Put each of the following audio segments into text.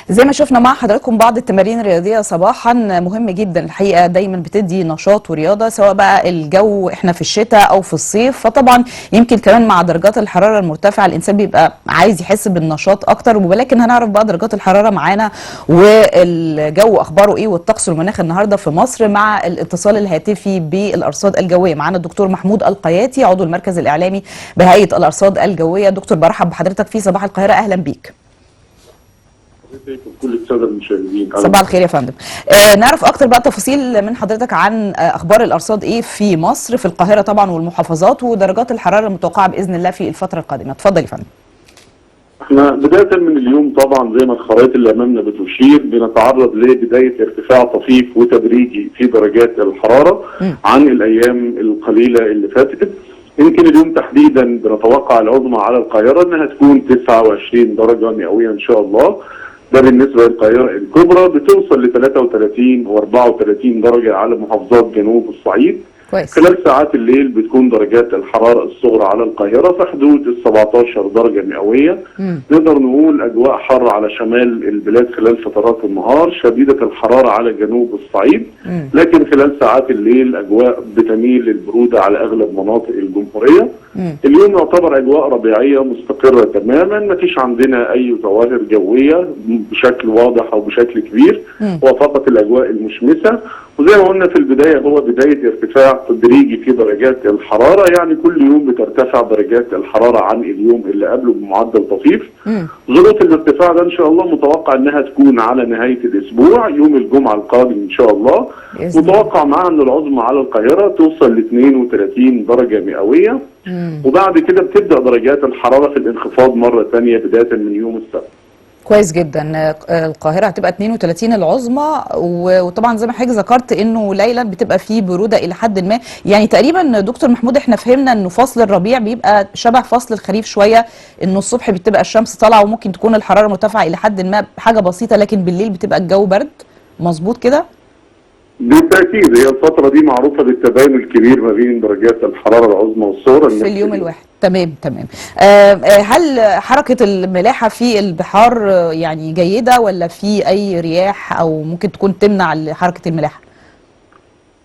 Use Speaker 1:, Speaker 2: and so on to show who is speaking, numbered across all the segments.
Speaker 1: زي ما شفنا مع حضراتكم بعض التمارين الرياضية صباحا مهم جدا الحقيقة، دايما بتدي نشاط ورياضة سواء بقى الجو احنا في الشتاء او في الصيف. فطبعا يمكن كمان مع درجات الحرارة المرتفعة الانسان بيبقى عايز يحس بالنشاط اكتر، ولكن هنعرف بقى درجات الحرارة معانا والجو اخباره ايه والطقس والمناخ النهارده في مصر مع الاتصال الهاتفي بالارصاد الجوية. معانا الدكتور محمود القياتي عضو المركز الاعلامي بهيئة الارصاد الجوية. دكتور برحب بحضرتك في صباح القاهرة، اهلا بيك.
Speaker 2: كل الساده المشاهدين
Speaker 1: صباح الخير يا فندم. نعرف اكتر بقى تفاصيل من حضرتك عن اخبار الارصاد ايه في مصر، في القاهره طبعا والمحافظات، ودرجات الحراره المتوقعه باذن الله في الفتره القادمه. اتفضل يا فندم.
Speaker 2: احنا بدايه من اليوم طبعا زي ما الخرائط اللي امامنا بتشير بنتعرض لبدايه ارتفاع طفيف وتدريجي في درجات الحراره عن الايام القليله اللي فاتت. يمكن اليوم تحديدا بنتوقع العظمى على القاهره انها تكون 29 درجه مئويه ان شاء الله. ده بالنسبه للقاهره الكبرى، بتوصل ل 33 و34 درجه على محافظات جنوب الصعيد.
Speaker 1: كويس.
Speaker 2: خلال ساعات الليل بتكون درجات الحراره الصغرى على القاهره في حدود ال 17 درجه مئويه. نقدر نقول اجواء حر على شمال البلاد خلال فترات النهار، شديده الحراره على جنوب الصعيد. لكن خلال ساعات الليل اجواء بتميل للبروده على اغلب مناطق الجمهوريه. اليوم يعتبر اجواء ربيعيه مستقره تماما، ما فيش عندنا اي ظواهر جويه بشكل واضح او بشكل كبير، وفقط الاجواء المشمسه. وزي ما قلنا في البدايه هو بدايه ارتفاع تدريجي في درجات الحراره، يعني كل يوم بترتفع درجات الحراره عن اليوم اللي قبله بمعدل طفيف. ظروف الارتفاع ده ان شاء الله متوقع انها تكون على نهايه الاسبوع يوم الجمعه القادم ان شاء الله. متوقع معها ان العظمى على القاهره توصل ل 32 درجه مئويه. وبعد كده بتبدا درجات الحراره في الانخفاض مره ثانيه بدايه من يوم السبت.
Speaker 1: كويس جدا. القاهره هتبقى 32 العظمى، وطبعا زي ما حضرتك ذكرت انه ليلا بتبقى فيه بروده الى حد ما. يعني تقريبا دكتور محمود احنا فهمنا انه فصل الربيع بيبقى شبه فصل الخريف شويه، انه الصبح بتبقى الشمس طالعه وممكن تكون الحراره مرتفعه الى حد ما بحاجه بسيطه، لكن بالليل بتبقى الجو برد. مظبوط كده؟
Speaker 2: بالتاكيد هي الفتره دي معروفه بالتباين الكبير ما بين درجات الحراره العظمى والصغرى
Speaker 1: في اليوم الواحد. تمام. هل حركه الملاحه في البحار يعني جيده، ولا في اي رياح او ممكن تكون تمنع حركه الملاحه؟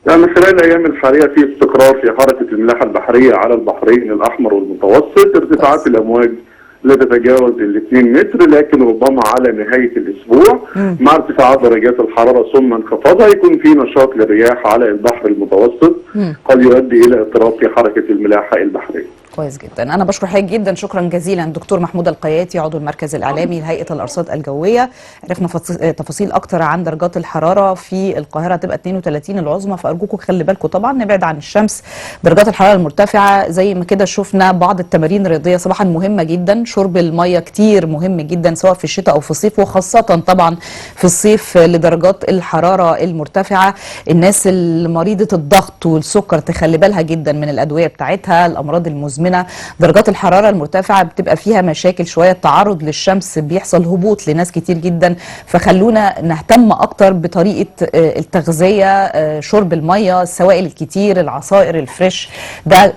Speaker 2: يعني خلال الايام الحاليه في استقرار في حركه الملاحه البحريه على البحرين الاحمر والمتوسط. ارتفاعات الامواج لا تتجاوز ال 2 متر، لكن ربما على نهايه الاسبوع مع ارتفاعات درجات الحراره ثم انخفاضها يكون في نشاط للرياح على البحر المتوسط قد يؤدي الى اضطراب في حركه الملاحه البحريه.
Speaker 1: كويس جدا. انا بشكر حضرتك جدا، شكرا جزيلا دكتور محمود القياتي عضو المركز الاعلامي لهيئه الارصاد الجويه. عرفنا تفاصيل اكتر عن درجات الحراره في القاهره هتبقى 32 العظمى، فارجوكم خلي بالكم طبعا نبعد عن الشمس. درجات الحراره المرتفعه زي ما كده شفنا بعض التمارين الرياضيه صباحا مهمه جدا. شرب الميه كتير مهم جدا سواء في الشتاء او في الصيف، وخاصه طبعا في الصيف لدرجات الحراره المرتفعه. الناس المريضه الضغط والسكر تخلي بالها جدا من الادويه بتاعتها، الامراض المزمنه. درجات الحراره المرتفعه بتبقى فيها مشاكل شويه، التعرض للشمس بيحصل هبوط لناس كتير جدا، فخلونا نهتم اكتر بطريقه التغذيه، شرب الميه، السوائل الكتير، العصائر الفريش، ده